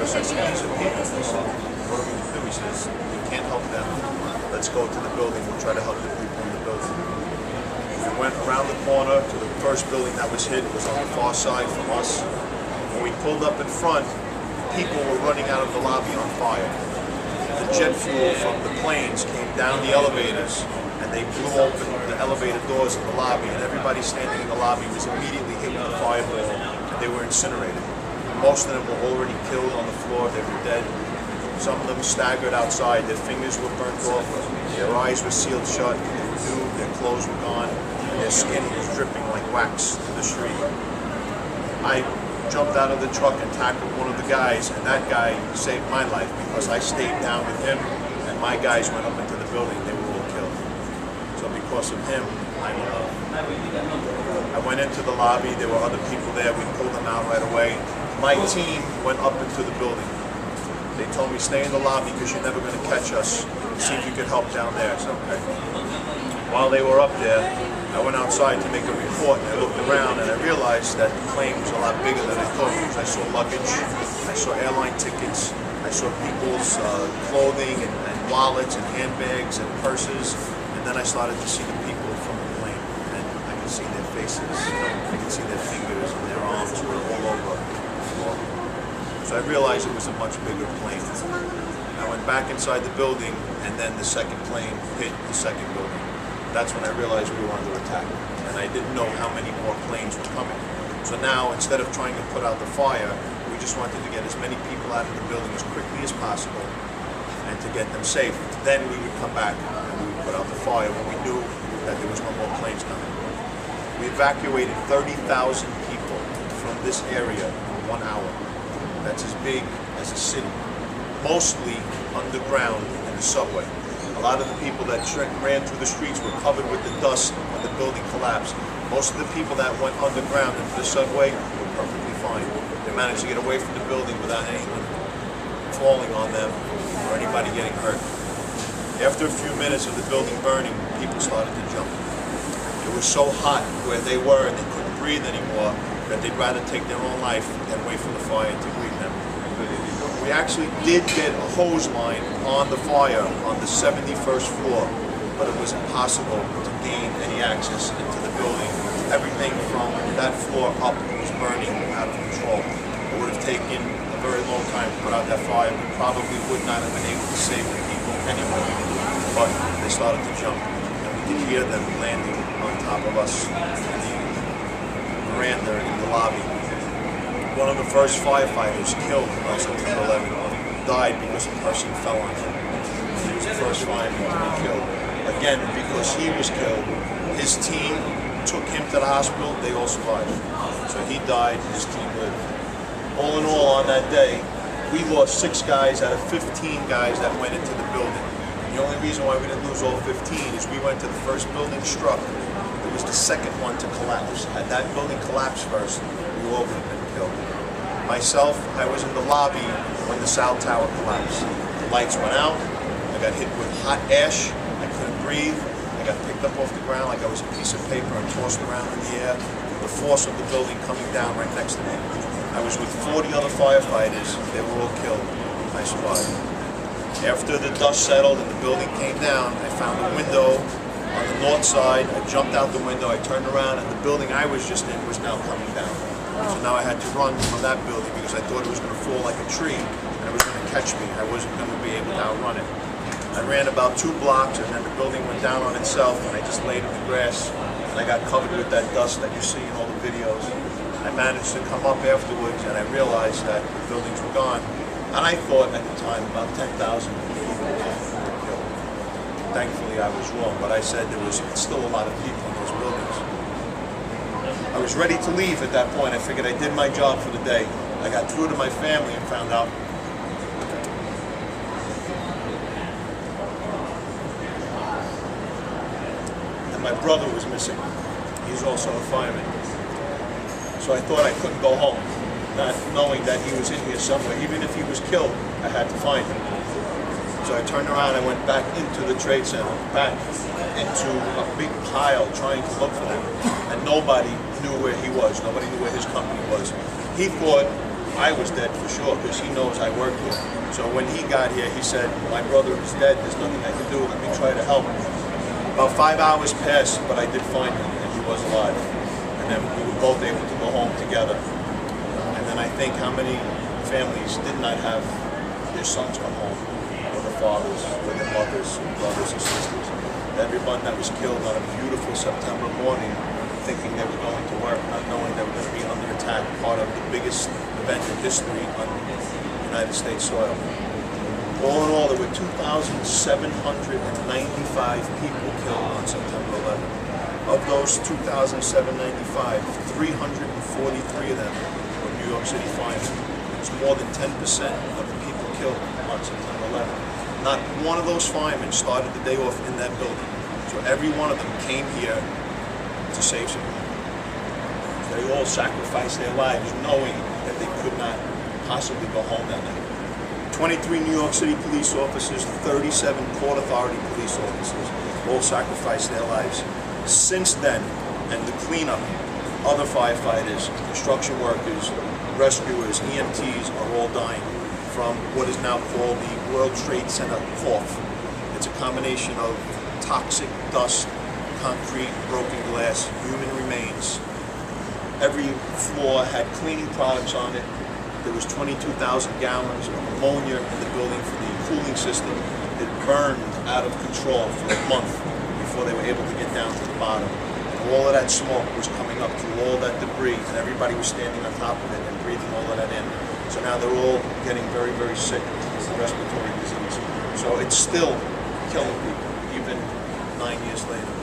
us. I said, these are people. He said, what are we going to do? He says, we can't help them. Let's go to the building. We'll try to help the people in the building. We went around the corner to the first building that was hit. It was on the far side from us. When we pulled up in front, people were running out of the lobby on fire. The jet fuel from the planes came down the elevators, and they blew open the elevator doors in the lobby, and everybody standing in the lobby was immediately hit with a fireball, and they were incinerated. Most of them were already killed on the floor. They were dead. Some of them staggered outside. Their fingers were burnt off. Their eyes were sealed shut. They were nude. Their clothes were gone. And their skin was dripping like wax to the street. I jumped out of the truck and tackled one of the guys, and that guy saved my life because I stayed down with him, and my guys went up into the building. They were all killed. So because of him, I'm alive. I went into the lobby. There were other people there. We pulled them out right away. My team went up into the building. They told me, stay in the lobby because you're never going to catch us. See if you could help down there. I said, okay. While they were up there, I went outside to make a report, and I looked around, and I realized that the plane was a lot bigger than I thought it was. I saw luggage, I saw airline tickets, I saw people's clothing and wallets and handbags and purses, and then I started to see the people from the plane, and I could see their faces, I could see their fingers and their arms were all over the floor. So I realized it was a much bigger plane. I went back inside the building, and then the second plane hit the second building. That's when I realized we were under attack, and I didn't know how many more planes were coming. So now, instead of trying to put out the fire, we just wanted to get as many people out of the building as quickly as possible and to get them safe. Then we would come back and we would put out the fire when we knew that there was no more planes coming. We evacuated 30,000 people from this area in 1 hour. That's as big as a city, mostly underground in the subway. A lot of the people that ran through the streets were covered with the dust when the building collapsed. Most of the people that went underground into the subway were perfectly fine. They managed to get away from the building without anyone falling on them or anybody getting hurt. After a few minutes of the building burning, people started to jump. It was so hot where they were and they couldn't breathe anymore that they'd rather take their own life than wait for the fire to greet them. We actually did get a hose line on the fire on the 71st floor, but it was impossible to gain any access into the building. Everything from that floor up was burning out of control. It would have taken a very long time to put out that fire. We probably would not have been able to save the people anyway, but they started to jump, and we could hear them landing on top of us in the veranda in the lobby. One of the first firefighters killed on September 11th died because a person fell on him. He was the first fireman to be killed. Again, because he was killed, his team took him to the hospital. They all survived. So he died, his team lived. All in all, on that day, we lost 6 guys out of 15 guys that went into the building. The only reason why we didn't lose all 15 is we went to the first building struck. It was the second one to collapse. Had that building collapsed first, we all would have been killed. Myself, I was in the lobby when the South Tower collapsed. The lights went out, I got hit with hot ash, I couldn't breathe, I got picked up off the ground like I was a piece of paper and tossed around in the air. The force of the building coming down right next to me. I was with 40 other firefighters, they were all killed. I survived. After the dust settled and the building came down, I found a window on the north side. I jumped out the window, I turned around, and the building I was just in was now coming down. So now I had to run from that building because I thought it was going to fall like a tree and it was going to catch me. I wasn't going to be able to outrun it. I ran about 2 blocks and then the building went down on itself and I just laid in the grass and I got covered with that dust that you see in all the videos. I managed to come up afterwards and I realized that the buildings were gone. And I thought at the time about 10,000 people were killed. Thankfully I was wrong, but I said there was still a lot of people in those buildings. I was ready to leave at that point. I figured I did my job for the day. I got through to my family and found out that my brother was missing. He's also a fireman. So I thought I couldn't go home, not knowing that he was in here somewhere. Even if he was killed, I had to find him. So I turned around and went back into the trade center, back into a big pile trying to look for him. And nobody knew where he was. Nobody knew where his company was. He thought I was dead for sure, because he knows I work here. So when he got here, he said, my brother is dead, there's nothing I can do, let me try to help. About 5 hours passed, but I did find him, and he was alive. And then we were both able to go home together. And then I think how many families did not have their sons come home, or the fathers, or their mothers, or brothers and sisters. Everyone that was killed on a beautiful September morning, thinking they were going to work, not knowing they were going to be under attack, part of the biggest event in history on United States soil. All in all, there were 2,795 people killed on September 11th. Of those 2,795, 343 of them were New York City firemen. It's more than 10% of the people killed on September 11th. Not one of those firemen started the day off in that building. So every one of them came here to save some people. They all sacrificed their lives knowing that they could not possibly go home that night. 23 New York City police officers, 37 Port Authority police officers all sacrificed their lives. Since then, and the cleanup, other firefighters, construction workers, rescuers, EMTs are all dying from what is now called the World Trade Center cough. It's a combination of toxic dust, concrete, broken glass, human remains. Every floor had cleaning products on it. There was 22,000 gallons of ammonia in the building for the cooling system. It burned out of control for a month before they were able to get down to the bottom. And all of that smoke was coming up through all that debris, and everybody was standing on top of it and breathing all of that in. So now they're all getting very, very sick with respiratory disease. So it's still killing people, even 9 years later.